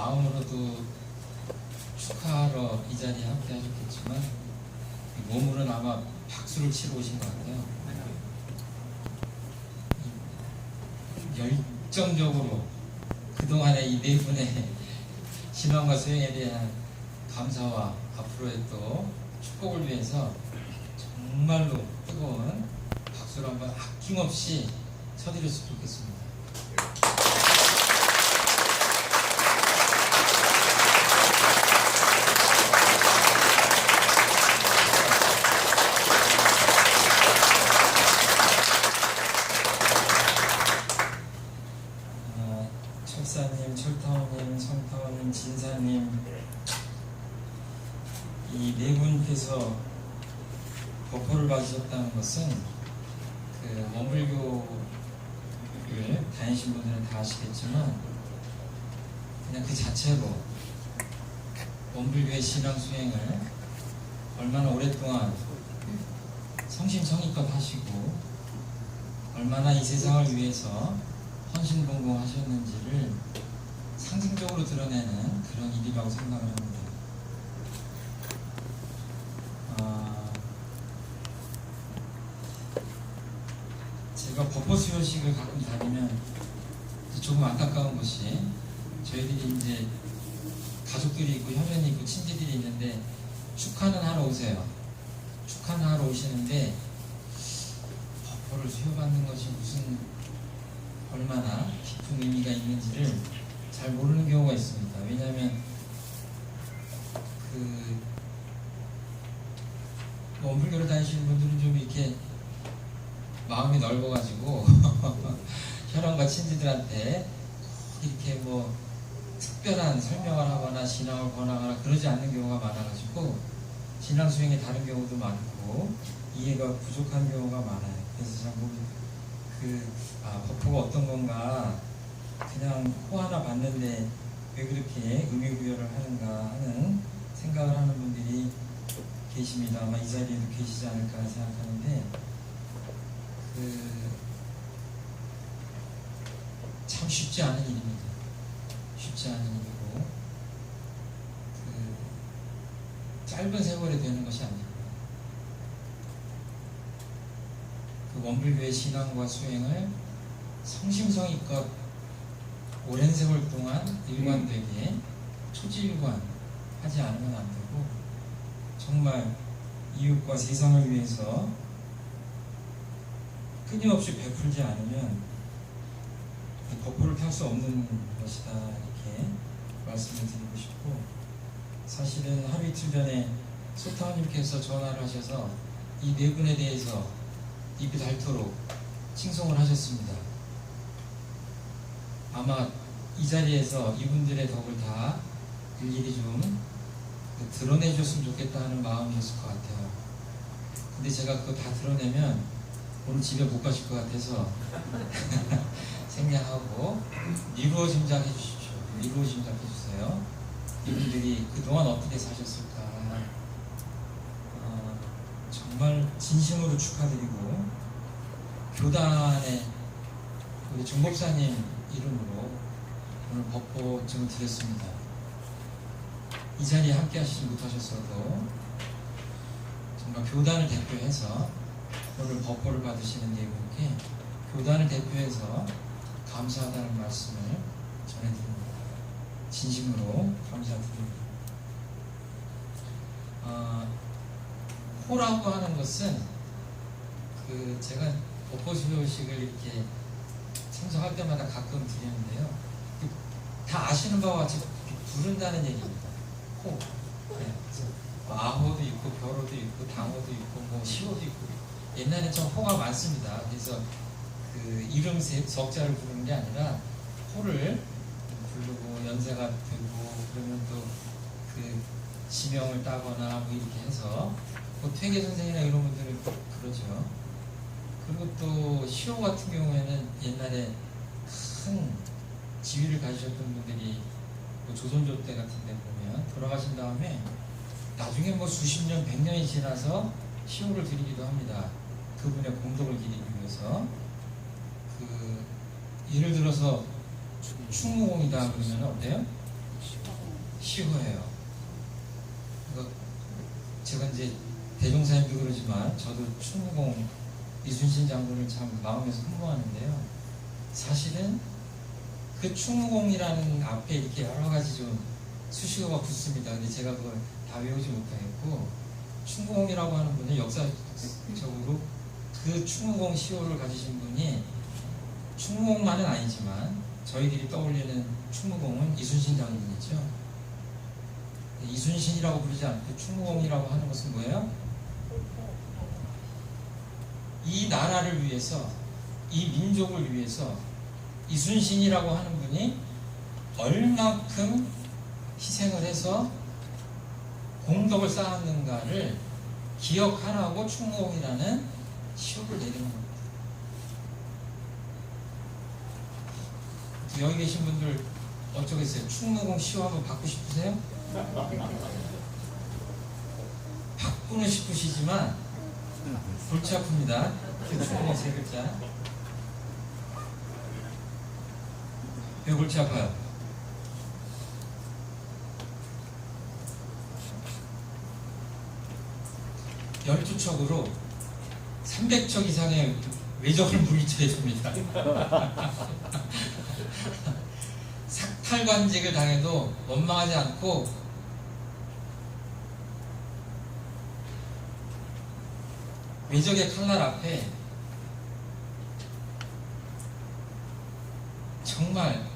마음으로도 축하하러 이 자리에 함께 하셨겠지만 몸으로는 아마 박수를 치러 오신 것 같아요. 열정적으로 그동안의 이 네 분의 신앙과 수행에 대한 감사와 앞으로의 또 축복을 위해서 정말로 뜨거운 박수를 한번 아낌없이 쳐드렸으면 좋겠습니다. 철사님, 철타오님, 성타오님, 진사님, 이 네 분께서 법포를 받으셨다는 것은 그 원불교를 다니신 분들은 다 아시겠지만 그냥 그 자체로 원불교의 신앙 수행을 얼마나 오랫동안 성심성의껏 하시고 얼마나 이 세상을 위해서 헌신봉공하셨는지를 상징적으로 드러내는 그런 일이라고 생각을 합니다. 제가 법보 수요식을 가끔 다니면 조금 안타까운 것이 저희들이 이제 가족들이 있고 혈연이 있고 친지들이 있는데 축하는 하러 오세요. 축하는 하러 오시는데 법보를 수여받는 것이 무슨 얼마나 깊은 의미가 있는지를 잘 모르는 경우가 있습니다. 왜냐하면 그 원불교를 다니시는 분들은 좀 이렇게 마음이 넓어가지고 혈연과 친지들한테 이렇게 뭐 특별한 설명을 하거나 신앙을 권하거나 그러지 않는 경우가 많아가지고 신앙 수행에 다른 경우도 많고 이해가 부족한 경우가 많아요. 그래서 자꾸 법포가 어떤 건가 그냥 호 하나 봤는데 왜 그렇게 의미부여를 하는가 하는 생각을 하는 분들이 계십니다. 아마 이 자리에도 계시지 않을까 생각하는데 참 쉽지 않은 일입니다. 쉽지 않은 일이고 짧은 세월에 되는 것이 아닙니다. 그 원불교의 신앙과 수행을 성심성의껏 오랜 세월 동안 일관되게 초지일관 하지 않으면 안 되고 정말 이웃과 세상을 위해서 끊임없이 베풀지 않으면 법포를 펼 수 없는 것이다 이렇게 말씀을 드리고 싶고 사실은 하루 이틀 전에 소타원님께서 전화를 하셔서 이 네 분에 대해서 입이 닳도록 칭송을 하셨습니다. 아마 이 자리에서 이분들의 덕을 다 일일이 좀 드러내줬으면 좋겠다 하는 마음이었을 것 같아요. 근데 제가 그거 다 드러내면 오늘 집에 못 가실 것 같아서 생략하고 미루어 짐작해 주십시오. 미루어 짐작해 주세요. 이분들이 그동안 어떻게 사셨을까 정말 진심으로 축하드리고 교단의 우리 정목사님 이름으로 오늘 법보증을 드렸습니다. 이 자리에 함께 하시지 못하셨어도 정말 교단을 대표해서 오늘 법보를 받으시는 네 분께 교단을 대표해서 감사하다는 말씀을 전해드립니다. 진심으로 감사드립니다. 호라고 하는 것은 제가 법보 수요식을 이렇게 참석할 때마다 가끔 드리는데요. 다 아시는 바와 같이 부른다는 얘기입니다. 호. 네. 아호도 있고 벼로도 있고 당호도 있고 뭐 시호도 있고 옛날에 좀 호가 많습니다. 그래서 이름 석자를 부르는 게 아니라 호를 부르고 연세가 되고 그러면 또 지명을 따거나 뭐 이렇게 해서 퇴계 선생이나 이런 분들은 그러죠. 그리고 또 시호 같은 경우에는 옛날에 큰 지위를 가지셨던 분들이 뭐 조선조 때 같은 데 보면 돌아가신 다음에 나중에 뭐 수십 년, 100년이 지나서 시호를 드리기도 합니다. 그분의 공덕을 기리기 위해서. 예를 들어서 충무공이다 그러면 어때요? 시호예요. 제가 이제 대종사님도 그러지만 저도 충무공 이순신 장군을 참 마음에서 흠모하는데요. 사실은 그 충무공이라는 앞에 이렇게 여러 가지 좀 수식어가 붙습니다. 근데 제가 그걸 다 외우지 못하겠고, 충무공이라고 하는 분은 역사적으로 그 충무공 시호를 가지신 분이, 충무공만은 아니지만 저희들이 떠올리는 충무공은 이순신 장군이죠. 이순신이라고 부르지 않고 충무공이라고 하는 것은 뭐예요? 이 나라를 위해서, 이 민족을 위해서 이순신이라고 하는 분이 얼만큼 희생을 해서 공덕을 쌓았는가를 기억하라고 충무공이라는 시호를 내리는 겁니다. 여기 계신 분들 어쩌겠어요? 충무공 시호 한번 받고 싶으세요? 바꾸는 싶으시지만 골치 아픕니다. 충무공 세 글자. 왜 골치 아파요? (12척으로) 300척 이상의 외적을 물리쳐야 됩니다. 삭탈관직을 당해도 원망하지 않고 외적의 칼날 앞에 정말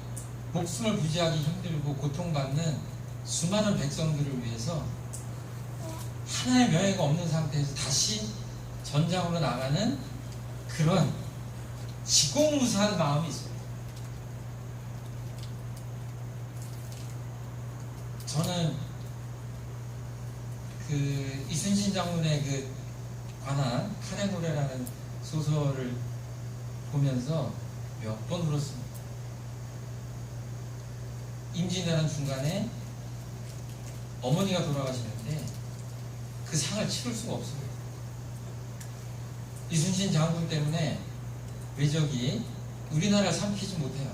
목숨을 부지하기 힘들고 고통받는 수많은 백성들을 위해서 하나의 명예가 없는 상태에서 다시 전장으로 나가는 그런 지공무사한 마음이 있어요. 저는 그 이순신 장군의 그 관한 칼의 노래라는 소설을 보면서 몇 번 울었습니다. 임진왜란 중간에 어머니가 돌아가시는데 그 상을 치를 수가 없습니다. 이순신 장군 때문에 외적이 우리나라를 삼키지 못해요.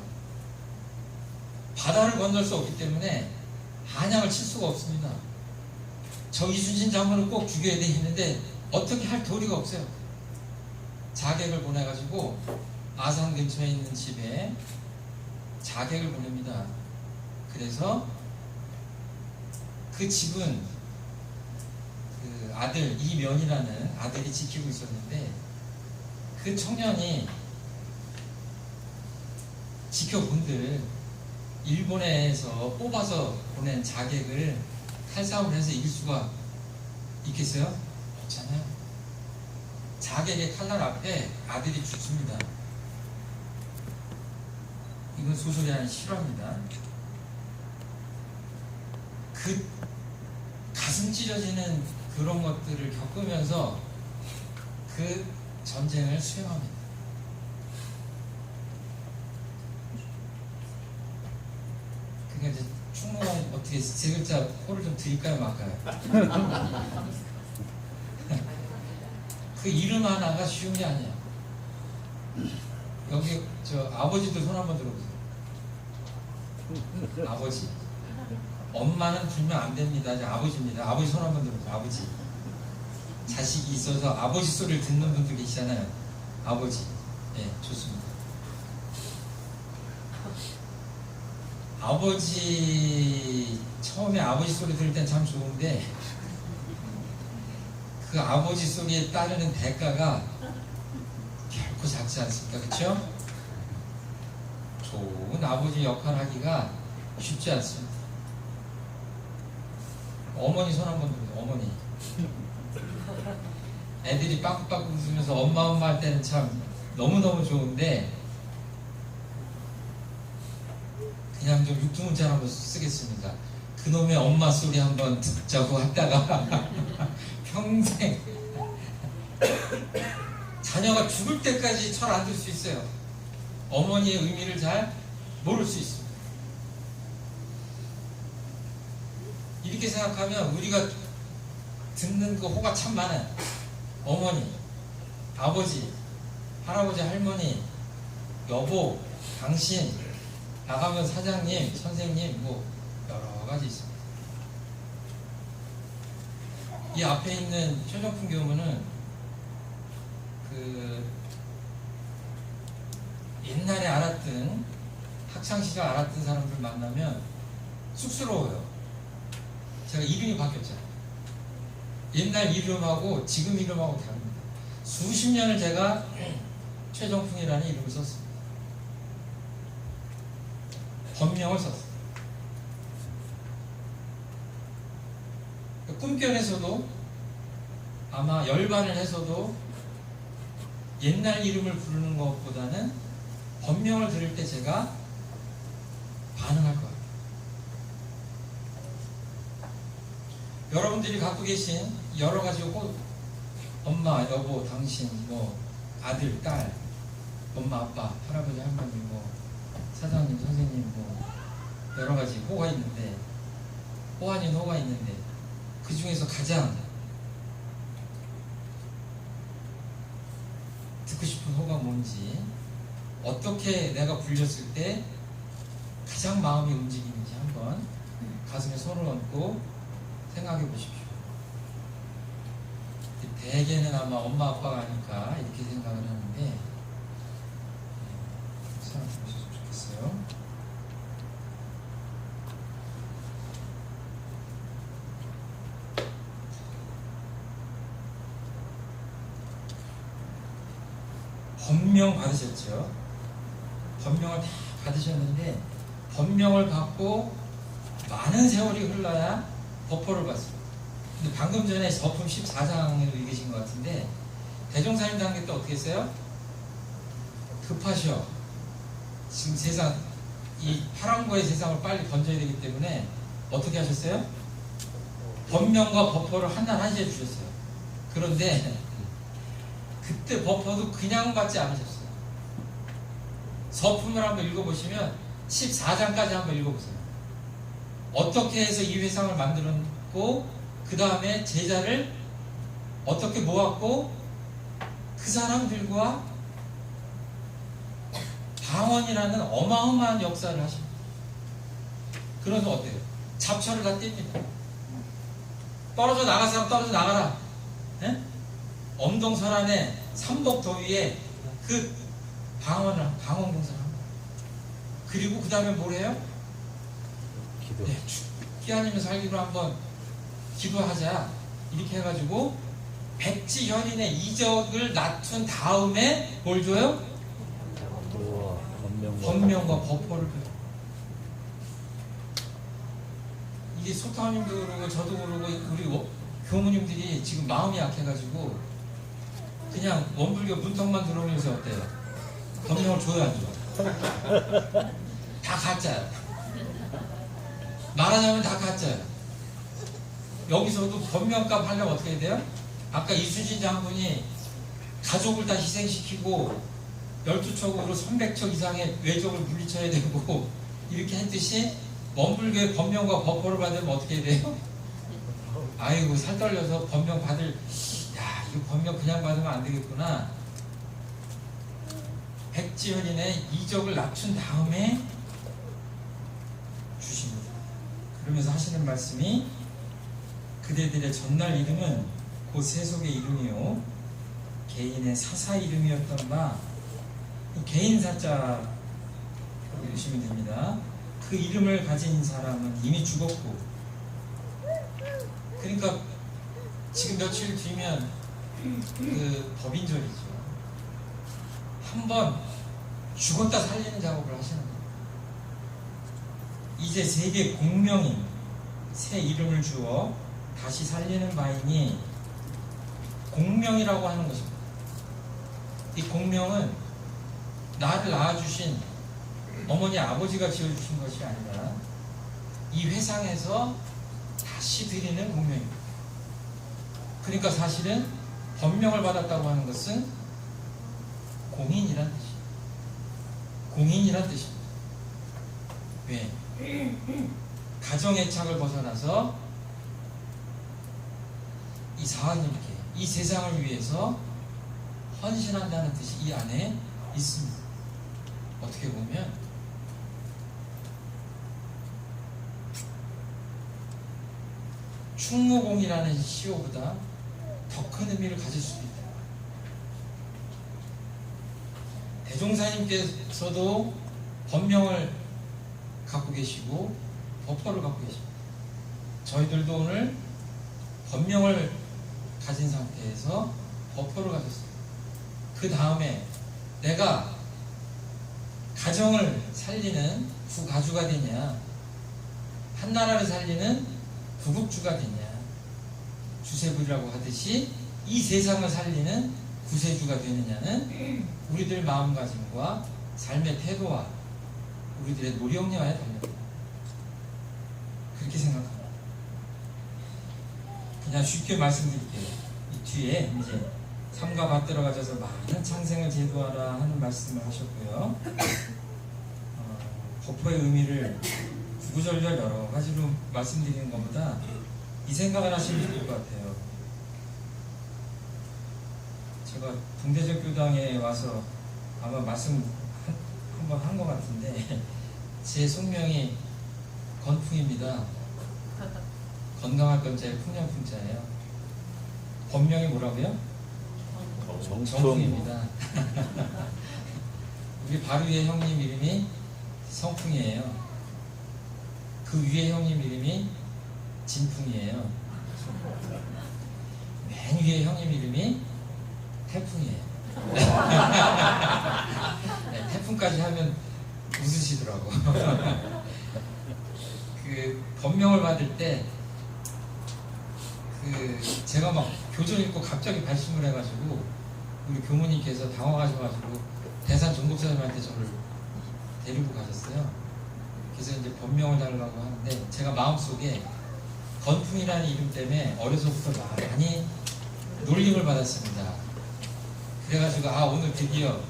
바다를 건널 수 없기 때문에 한양을 칠 수가 없습니다. 저 이순신 장군을 꼭 죽여야 돼 했는데 어떻게 할 도리가 없어요. 자객을 보내가지고 아산 근처에 있는 집에 자객을 보냅니다. 그래서 그 집은 그 아들 이면이라는 아들이 지키고 있었는데, 그 청년이 지켜본들 일본에서 뽑아서 보낸 자객을 칼싸움을 해서 이길 수가 있겠어요? 없잖아요. 자객의 칼날 앞에 아들이 죽습니다. 이건 소설이 아닌 실화입니다. 그 가슴 찢어지는 그런 것들을 겪으면서 그 전쟁을 수행합니다. 그러니까 이제 충무공 어떻게 세 글자 호를 좀 드릴까요, 말까요? 그 이름 하나가 쉬운 게 아니에요. 여기 저 아버지도 손 한번 들어보세요. 아버지. 엄마는 불면 안 됩니다. 이제 아버지입니다. 아버지 손 한번 들어보세요. 아버지. 자식이 있어서 아버지 소리를 듣는 분들 계시잖아요. 아버지. 네, 좋습니다. 아버지, 처음에 아버지 소리 들을 땐 참 좋은데, 그 아버지 소리에 따르는 대가가 결코 작지 않습니다. 그렇죠? 좋은 아버지 역할 하기가 쉽지 않습니다. 어머니 손 한번 들어보세요. 어머니. 애들이 빠꾸빠꾸 웃으면서 엄마 할 때는 참 너무너무 좋은데, 그냥 좀 육두문자 한번 쓰겠습니다. 그놈의 엄마 소리 한번 듣자고 하다가 평생 자녀가 죽을 때까지 철 안 들 수 있어요. 어머니의 의미를 잘 모를 수 있습니다. 이렇게 생각하면 우리가 듣는 그 호가 참 많아요. 어머니, 아버지, 할아버지, 할머니, 여보, 당신, 나가면 사장님, 선생님, 뭐 여러 가지 있습니다. 이 앞에 있는 최종품 교문은 그 옛날에 알았던 학창시절 알았던 사람들 만나면 쑥스러워요. 제가 이름이 바뀌었잖아요. 옛날 이름하고 지금 이름하고 다릅니다. 수십 년을 제가 최정풍이라는 이름을 썼습니다. 법명을 썼습니다. 꿈결에서도 아마 열반을 해서도 옛날 이름을 부르는 것보다는 법명을 들을 때 제가 반응할 거예요. 여러분들이 갖고 계신 여러 가지 엄마, 여보, 당신, 뭐 아들, 딸, 엄마, 아빠, 할아버지, 할머니, 뭐 사장님, 선생님, 뭐 여러 가지 호가 있는데 호 아닌 호가 있는데 그 중에서 가장 듣고 싶은 호가 뭔지, 어떻게 내가 불렸을 때 가장 마음이 움직이는지 한번 가슴에 손을 얹고 생각해 보십시오. 대개는 아마 엄마 아빠가 아닐까 이렇게 생각을 하는데 생각해 보셨으면 좋겠어요. 법명 받으셨죠? 법명을 다 받으셨는데 법명을 받고 많은 세월이 흘러야 법포를 받습니다. 근데 방금 전에 서품 14장을 읽으신 것 같은데 대종사님 단계 때 어떻게 했어요? 급하셔. 지금 세상 이 파랑고의 세상을 빨리 건져야 되기 때문에 어떻게 하셨어요? 법명과 법포를 한날 하시해 주셨어요. 그런데 그때 법포도 그냥 받지 않으셨어요. 서품을 한번 읽어보시면 14장까지 한번 읽어보세요. 어떻게 해서 이 회상을 만들었고 그 다음에 제자를 어떻게 모았고 그 사람들과 방언이라는 어마어마한 역사를 하십니다. 그래서 어때요? 잡초를 다 뗍니다. 떨어져 나갈 사람 떨어져 나가라. 에? 엄동설안에 삼복도위에 그 방언 공사를 합니다. 그리고 그 다음에 뭘 해요? 기도. 네, 끼아니며 살기로 한번 기도하자 이렇게 해가지고 백지현인의 이적을 낮춘 다음에 뭘 줘요? 법명과 법포를 줘요. 이게 소타님도 그러고 저도 그러고 우리 교무님들이 지금 마음이 약해가지고 그냥 원불교 문턱만 들어오면서 어때요? 법명을 줘야 안 줘? 다 가짜야. 말하자면 다 가짜야. 여기서도 법명값 하려면 어떻게 해야 돼요? 아까 이순신 장군이 가족을 다 희생시키고 12척으로 300척 이상의 외적을 물리쳐야 되고 이렇게 했듯이 원불교의 법명과 법포를 받으면 어떻게 해야 돼요? 아이고 살 떨려서 법명 받을, 야 이거 법명 그냥 받으면 안 되겠구나. 백지현인의 이적을 낮춘 다음에 주십니다. 그러면서 하시는 말씀이 그대들의 전날 이름은 곧 세속의 이름이요 개인의 사사 이름이었던 바, 개인 사자 읽으시면 됩니다. 그 이름을 가진 사람은 이미 죽었고, 그러니까 지금 며칠 뒤면 그 법인절이죠. 한번 죽었다 살리는 작업을 하시는 거예요. 이제 세계 공명인 새 이름을 주어 다시 살리는 바이니 공명이라고 하는 것입니다. 이 공명은 나를 낳아주신 어머니 아버지가 지어주신 것이 아니라 이 회상에서 다시 드리는 공명입니다. 그러니까 사실은 법명을 받았다고 하는 것은 공인이란 뜻입니다. 공인이란 뜻입니다. 왜? 가정애착을 벗어나서 이 사하님께 이 세상을 위해서 헌신한다는 뜻이 이 안에 있습니다. 어떻게 보면 충무공이라는 시호보다 더 큰 의미를 가질 수도 있다. 대종사님께서도 법명을 갖고 계시고 법포를 갖고 계십니다. 저희들도 오늘 법명을 가진 상태에서 법포를 가졌어요. 그 다음에 내가 가정을 살리는 구가주가 되냐, 한나라를 살리는 구국주가 되냐, 주세불이라고 하듯이 이 세상을 살리는 구세주가 되느냐는 우리들 마음가짐과 삶의 태도와 우리들의 노력량에 달려있다. 그렇게 생각합니다. 그냥 쉽게 말씀드릴게요. 이 뒤에 이제 삼가 받들어 가셔서 많은 창생을 제도하라 하는 말씀을 하셨고요. 법포의 의미를 구구절절 여러 가지로 말씀드리는 것보다 이 생각을 하시면 좋을 것 같아요. 제가 동대적 교당에 와서 아마 말씀 한번 한 것 같은데 제 속명이 건풍입니다. 건강할 건자에 풍년풍자예요. 본명이 뭐라고요? 정풍입니다. 우리 바로 위에 형님 이름이 성풍이에요. 그 위에 형님 이름이 진풍이에요. 맨 위에 형님 이름이 태풍이에요. 네, 태풍까지 하면 웃으시더라고. 그 법명을 받을 때 제가 막 교정 읽고 갑자기 발심을 해가지고 우리 교무님께서 당황하셔가지고 대산 종국사님한테 저를 데리고 가셨어요. 그래서 이제 법명을 달라고 하는데 제가 마음속에 건풍이라는 이름 때문에 어려서부터 많이 놀림을 받았습니다. 그래가지고 오늘 드디어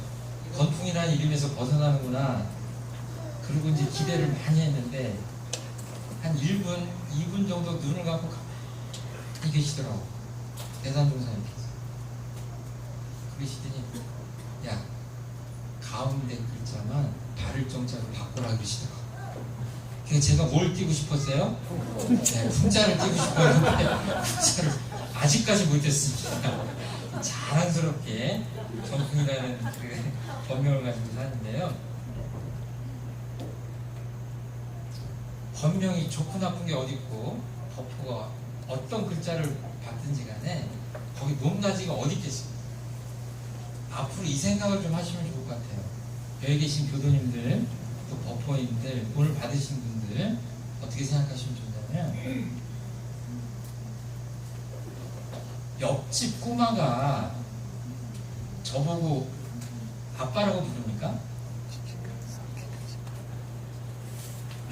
건풍이라는 이름에서 벗어나는구나. 그리고 이제 기대를 많이 했는데 한 1분, 2분 정도 눈을 감고 가만히 계시더라고. 대산종사님께서 그러시더니 야, 가운데 글자만 발을 정자로 바꾸라 그러시더라고. 그래서 제가 뭘 띄고 싶었어요? 네, 풍자를 띄고 싶었는데 풍자를 아직까지 못했습니다. 자랑스럽게 정풍이라는 그 법명을 가지고 사는데요. 법명이 좋고 나쁜 게 어디 있고 법포가 어떤 글자를 받든지 간에 거기 높낮이가 어디 있겠습니까? 앞으로 이 생각을 좀 하시면 좋을 것 같아요. 여기 계신 교도님들 또 법포님들 오늘 받으신 분들 어떻게 생각하시면 좋냐면 옆집 꼬마가 저보고 아빠라고 부릅니까?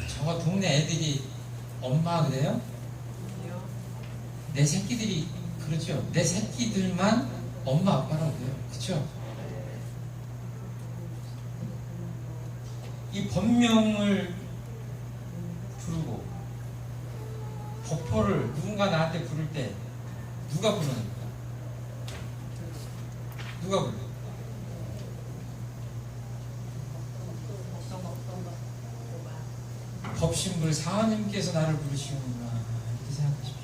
저 동네 애들이 엄마 그래요? 내 새끼들이 그렇죠. 내 새끼들만 엄마 아빠라고 그래요. 그렇죠? 이 법명을 부르고 법포를 누군가 나한테 부를 때 누가 부르는가? 누가 불러? 법신불 사하님께서 나를 부르시는구나 이렇게 생각하십시오.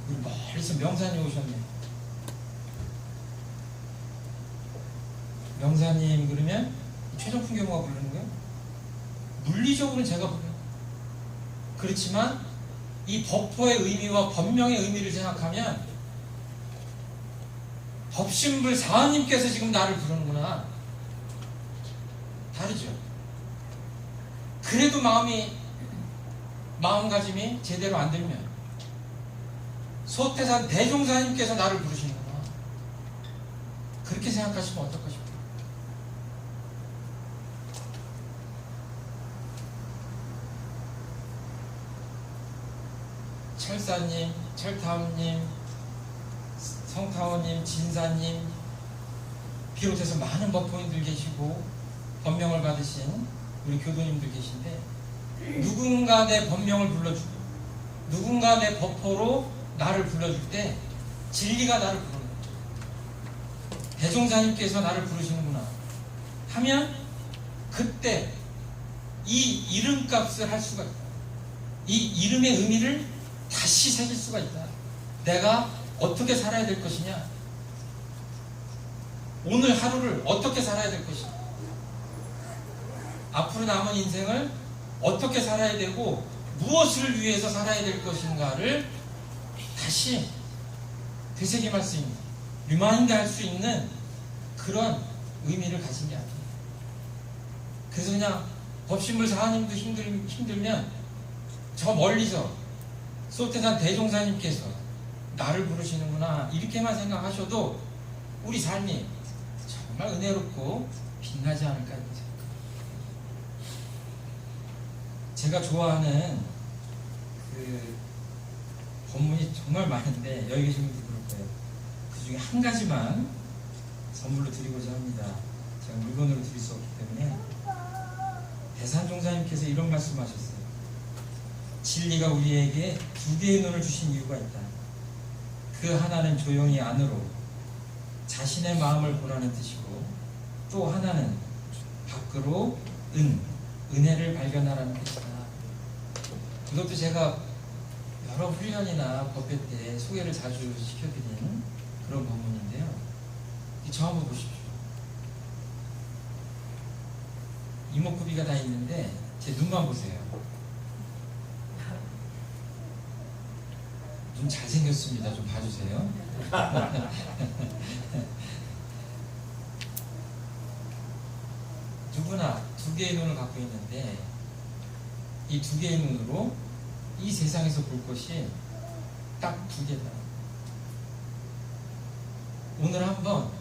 우리 멀리서 명사님 오셨네. 명사님 그러면 최종풍 경우가 부르는 거예요? 물리적으로는 제가 불러요. 그렇지만 이 법포의 의미와 법명의 의미를 생각하면 법신불 사하님께서 지금 나를 부르는구나. 다르죠. 그래도 마음가짐이 제대로 안 되면 소태산 대종사님께서 나를 부르시는구나. 그렇게 생각하시면 어떨까 싶어요. 철사님, 철타운님, 성타원님, 진사님 비롯해서 많은 법포인들 계시고 법명을 받으신 우리 교도님들 계신데 누군가 내 법명을 불러주고 누군가 내 법포로 나를 불러줄 때 진리가 나를 부르는 거죠. 대종사님께서 나를 부르시는구나 하면 그때 이 이름값을 할 수가 있다. 이 이름의 의미를 다시 새길 수가 있다. 내가 어떻게 살아야 될 것이냐, 오늘 하루를 어떻게 살아야 될 것이냐, 앞으로 남은 인생을 어떻게 살아야 되고 무엇을 위해서 살아야 될 것인가를 다시 되새김할 수 있는, 리마인드 할 수 있는 그런 의미를 가진 게 아니에요. 그래서 그냥 법신물 사하님도 힘들면 저 멀리서 소태산 대종사님께서 나를 부르시는구나 이렇게만 생각하셔도 우리 삶이 정말 은혜롭고 빛나지 않을까 이렇게 생각합니다. 제가 좋아하는 그 본문이 정말 많은데 여기 계신 분들 그럴 거예요. 그 중에 한 가지만 선물로 드리고자 합니다. 제가 물건으로 드릴 수 없기 때문에. 대산종사님께서 이런 말씀하셨어요. 진리가 우리에게 두 개의 눈을 주신 이유가 있다. 그 하나는 조용히 안으로 자신의 마음을 보라는 뜻이고, 또 하나는 밖으로 은혜를 발견하라는 뜻이다. 이것도 제가 여러 훈련이나 법회 때 소개를 자주 시켜드리는 그런 본문인데요. 저 한번 보십시오. 이목구비가 다 있는데 제 눈만 보세요. 눈 잘생겼습니다. 좀 봐주세요. 누구나 두 개의 눈을 갖고 있는데 이 두 개의 눈으로 이 세상에서 볼 것이 딱 두 개다. 오늘 한번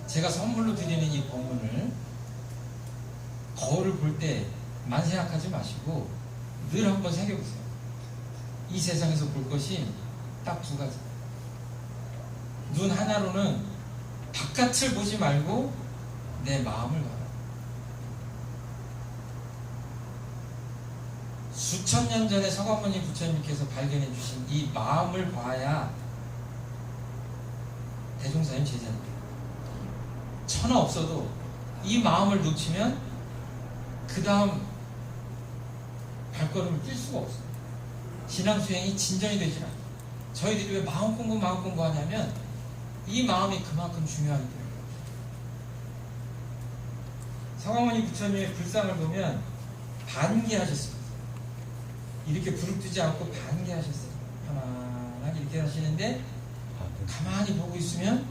제가 선물로 드리는 이 본문을 거울을 볼 때만 생각하지 마시고 늘 한번 새겨보세요. 이 세상에서 볼 것이 딱 두 가지. 눈 하나로는 바깥을 보지 말고 내 마음을 봐라. 수천 년 전에 서가모니 부처님께서 발견해 주신 이 마음을 봐야 대종사님 제자입니다. 천하 없어도 이 마음을 놓치면 그 다음 발걸음을 뛸 수가 없어요. 신앙 수행이 진전이 되질 않아요. 저희들이 왜 마음 공부 하냐면 이 마음이 그만큼 중요하기 때문에. 서가모니 부처님의 불상을 보면 반개하셨습니다. 이렇게 부릅뜨지 않고 반개하셨어요. 편안하게 이렇게 하시는데 가만히 보고 있으면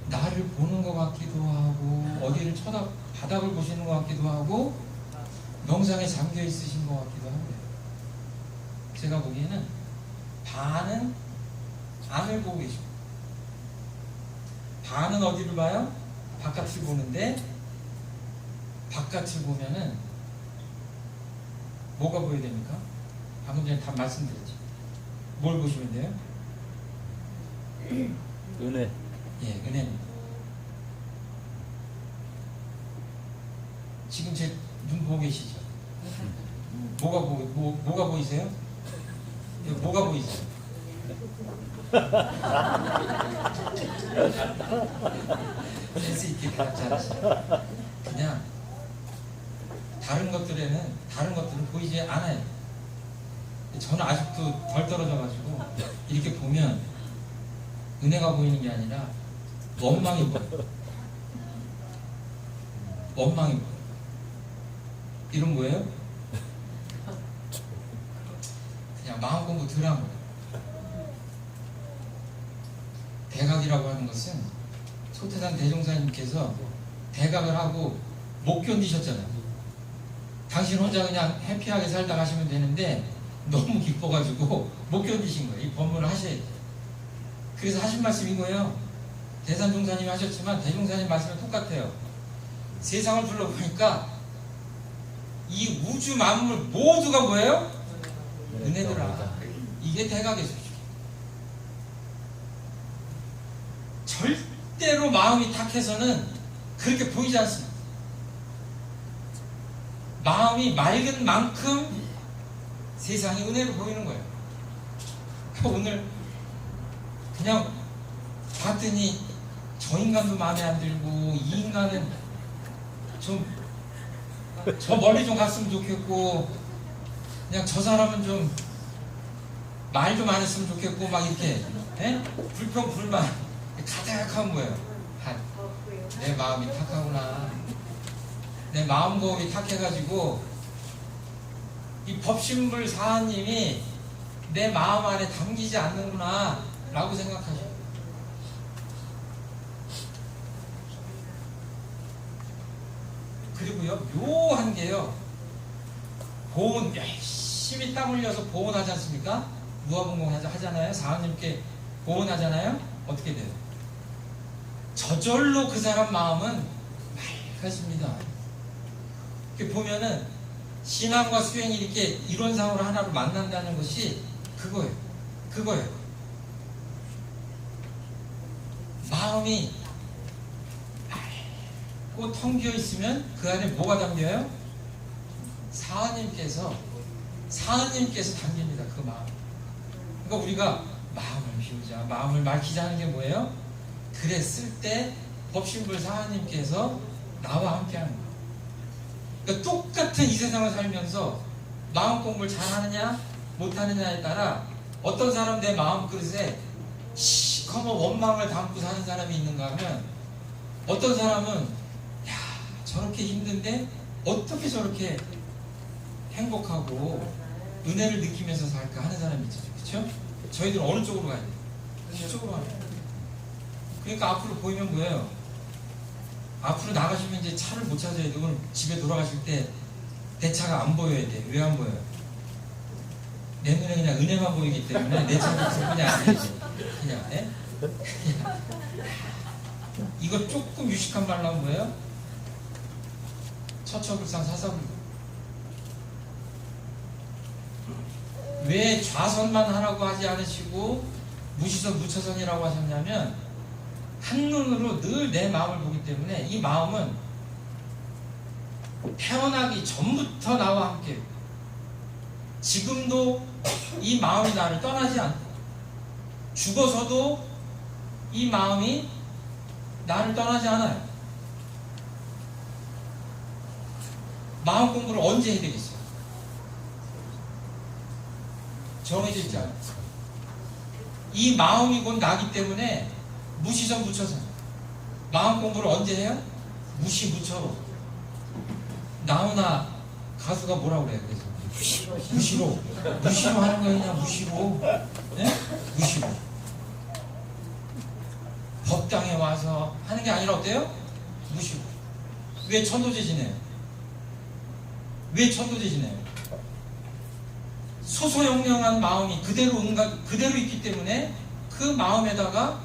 나를 보는 것 같기도 하고 어디를 바닥을 보시는 것 같기도 하고 명상에 잠겨 있으신 것 같기도 한데요. 제가 보기에는 반은 안을 보고 계십니다. 반은 어디를 봐요? 바깥을 보는데 바깥을 보면은 뭐가 보여야 됩니까? 방금 전에 다 말씀드렸죠. 뭘 보시면 돼요? 은혜. 예, 은혜입니다. 지금 제 눈 보고 계시죠? 뭐가 보이세요? 뭐가 보이세요? 센스 있게 대답 잘하시네. 그냥 다른 것들은 보이지 않아요. 저는 아직도 덜 떨어져가지고 이렇게 보면 은혜가 보이는 게 아니라 원망이 보여요. 원망이 보여요. 이런 거예요? 그냥 마음 공부 덜 한 거예요. 대각이라고 하는 것은 소태산 대종사님께서 대각을 하고 못 견디셨잖아요. 당신 혼자 그냥 해피하게 살다 가시면 되는데 너무 기뻐가지고 못 견디신 거예요. 이 법문을 하셔야 돼요. 그래서 하신 말씀인 거예요. 대산종사님이 하셨지만 대종사님 말씀은 똑같아요. 세상을 둘러보니까 이 우주 만물 모두가 뭐예요? 은혜더라. 이게 대각의 소식이에요. 절대로 마음이 탁해서는 그렇게 보이지 않습니다. 마음이 맑은 만큼 세상이 은혜로 보이는 거예요. 오늘 그냥 봤더니 저 인간도 마음에 안 들고 이 인간은 좀 저 멀리 좀 갔으면 좋겠고 그냥 저 사람은 좀 말 좀 안 했으면 좋겠고 막 이렇게 불평 불만 가득한 거예요. 내 마음이 탁하구나. 내 마음고음이 탁해가지고 이 법신불 사하님이 내 마음 안에 담기지 않는구나 라고 생각하셔요. 그리고요, 묘한 게요, 보온, 열심히 땀 흘려서 보온하지 않습니까? 무아봉공 하잖아요. 사하님께 보온하잖아요. 어떻게 돼요? 저절로 그 사람 마음은 맑아집니다. 이렇게 보면은 신앙과 수행이 이렇게 이론상으로 하나로 만난다는 것이 그거예요. 마음이 맑고 텅 비어 있으면 그 안에 뭐가 담겨요? 사하님께서 담깁니다. 그 마음. 그러니까 우리가 마음을 비우자, 마음을 맑히자 하는 게 뭐예요? 그랬을 때 법신불 사하님께서 나와 함께하는 거예요. 그러니까 똑같은 이 세상을 살면서 마음 공부를 잘하느냐 못하느냐에 따라 어떤 사람 내 마음 그릇에 시커먼 원망을 담고 사는 사람이 있는가 하면, 어떤 사람은 야 저렇게 힘든데 어떻게 저렇게 행복하고 은혜를 느끼면서 살까 하는 사람이 있죠. 그렇죠? 저희들은 어느 쪽으로 가야 돼요? 이쪽으로 가야 돼요. 그러니까 앞으로 보이면 뭐예요? 앞으로 나가시면 이제 차를 못 찾아야 되고, 오늘 집에 돌아가실 때 내 차가 안 보여야 돼. 왜 안 보여요? 내 눈에 그냥 은혜만 보이기 때문에 내 차가 그냥 안 보이죠. 그냥. 이거 조금 유식한 말로 하면 뭐예요? 처처불상 사사불고. 왜 좌선만 하라고 하지 않으시고 무시선 무처선이라고 하셨냐면, 한눈으로 늘 내 마음을 보기 때문에 이 마음은 태어나기 전부터 나와 함께, 지금도 이 마음이 나를 떠나지 않고, 죽어서도 이 마음이 나를 떠나지 않아요. 마음 공부를 언제 해야 되겠어요? 정해져 있지 않아요. 이 마음이 곧 나기 때문에 무시선 무처선. 마음 공부를 언제 해요? 무시 무처로. 나훈아 가수가 뭐라고 그래요? 그래서 무시로 하는 거야. 그냥 무시로. 네? 무시로. 법당에 와서 하는 게 아니라 어때요? 무시로. 왜 천도제지네요? 소소영령한 마음이 그대로 있기 때문에 그 마음에다가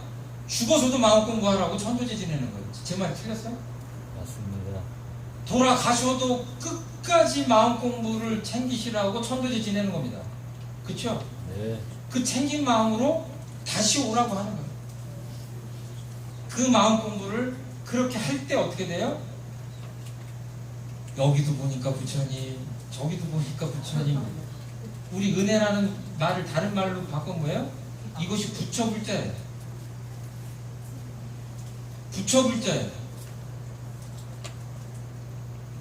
죽어서도 마음 공부하라고 천도제 지내는 거예요. 제 말이 틀렸어요? 맞습니다. 돌아가셔도 끝까지 마음 공부를 챙기시라고 천도제 지내는 겁니다. 그렇죠? 네. 그 챙긴 마음으로 다시 오라고 하는 거예요. 그 마음 공부를 그렇게 할 때 어떻게 돼요? 여기도 보니까 부처님, 저기도 보니까 부처님. 우리 은혜라는 말을 다른 말로 바꾼 거예요? 이것이 부처불자예요.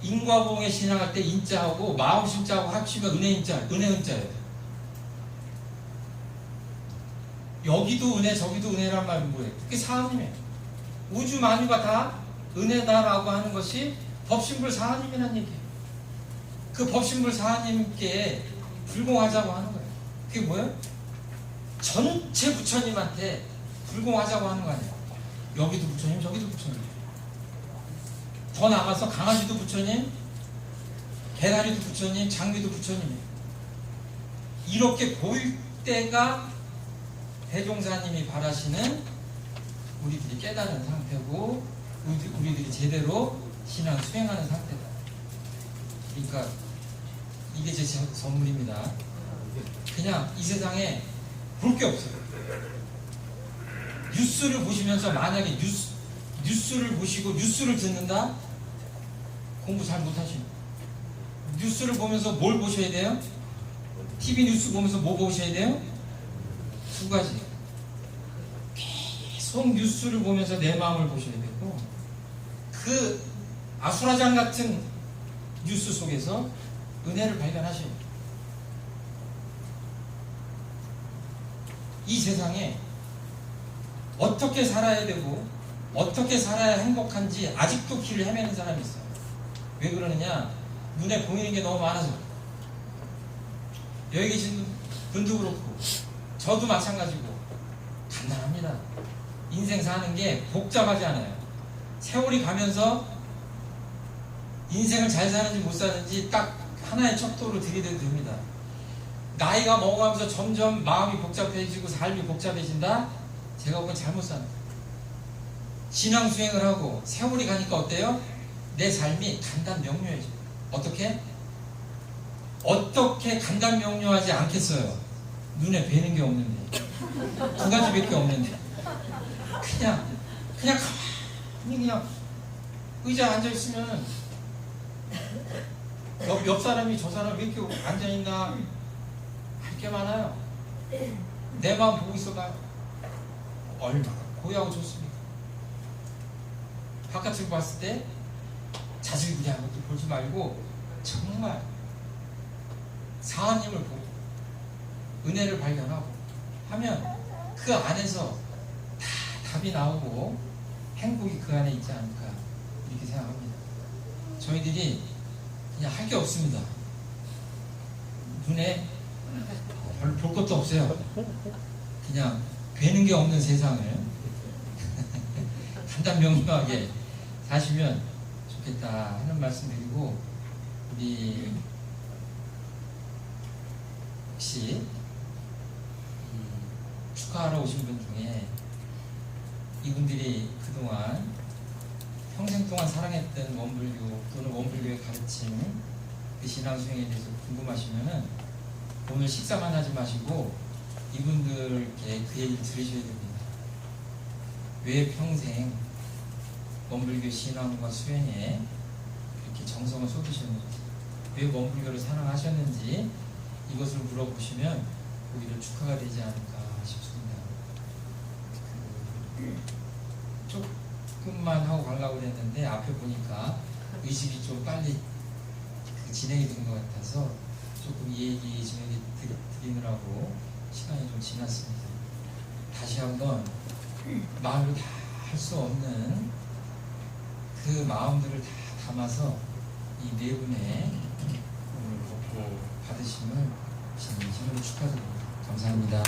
인과봉에 신앙할 때 인자하고 마음신자하고 합치면 은혜은자예요. 여기도 은혜, 저기도 은혜란 말은 뭐예요? 그게 사하님이에요. 우주 만유가 다 은혜다라고 하는 것이 법신불 사하님이라는 얘기예요. 그 법신불 사하님께 불공하자고 하는 거예요. 그게 뭐예요? 전체 부처님한테 불공하자고 하는 거 아니에요. 여기도 부처님, 저기도 부처님. 더 나가서 강아지도 부처님, 개나리도 부처님, 장미도 부처님이에요. 이렇게 보일 때가 대종사님이 바라시는 우리들이 깨달은 상태고, 우리들이 제대로 신앙 수행하는 상태다. 그러니까 이게 제 선물입니다. 그냥 이 세상에 볼 게 없어요. 뉴스를 보시면서 만약에 뉴스를 보시고 뉴스를 듣는다? 공부 잘 못하시는. 뉴스를 보면서 뭘 보셔야 돼요? TV 뉴스 보면서 뭐 보셔야 돼요? 두 가지. 계속 뉴스를 보면서 내 마음을 보셔야 되고, 그 아수라장 같은 뉴스 속에서 은혜를 발견하셔야 돼요. 이 세상에 어떻게 살아야 되고 어떻게 살아야 행복한지 아직도 길을 헤매는 사람이 있어요. 왜 그러느냐? 눈에 보이는 게 너무 많아서. 여기 계신 분도 그렇고 저도 마찬가지고 간단합니다. 인생 사는 게 복잡하지 않아요. 세월이 가면서 인생을 잘 사는지 못 사는지 딱 하나의 척도로 들이대도 됩니다. 나이가 먹어가면서 점점 마음이 복잡해지고 삶이 복잡해진다? 제가 보기엔 잘못 산다. 신앙 수행을 하고 세월이 가니까 어때요? 내 삶이 간단 명료해져요. 어떻게? 어떻게 간단 명료하지 않겠어요? 눈에 뵈는 게 없는데, 두 가지밖에 없는데, 그냥 가만히 그냥 의자에 앉아 있으면 옆 사람이 저 사람 왜 이렇게 앉아 있나 할 게 많아요. 내 마음 보고 있어봐요. 얼마나 고요하고 좋습니까? 바깥으로 봤을 때 자질구레한 것도 보지 말고 정말 사하님을 보고 은혜를 발견하고 하면 그 안에서 다 답이 나오고 행복이 그 안에 있지 않을까 이렇게 생각합니다. 저희들이 그냥 할 게 없습니다. 눈에 별로 볼 것도 없어요. 그냥 되는 게 없는 세상을 간단 명료하게 사시면 좋겠다 하는 말씀 드리고, 우리 혹시 축하하러 오신 분 중에 이분들이 그동안 평생 동안 사랑했던 원불교 또는 원불교의 가르침, 그 신앙 수행에 대해서 궁금하시면은 오늘 식사만 하지 마시고 이분들께 그 얘기를 들으셔야 됩니다. 왜 평생 원불교 신앙과 수행에 이렇게 정성을 쏟으셨는지, 왜 원불교를 사랑하셨는지 이것을 물어보시면 오히려 축하가 되지 않을까 싶습니다. 조금만 하고 가려고 그랬는데 앞에 보니까 의식이 좀 빨리 진행이 된 것 같아서 조금 이 얘기 드리느라고 시간이 좀 지났습니다. 다시 한번 마음을 다 할 수 없는 그 마음들을 다 담아서 이 네 분의 오늘 복고 받으심을 진심으로 축하드립니다. 감사합니다.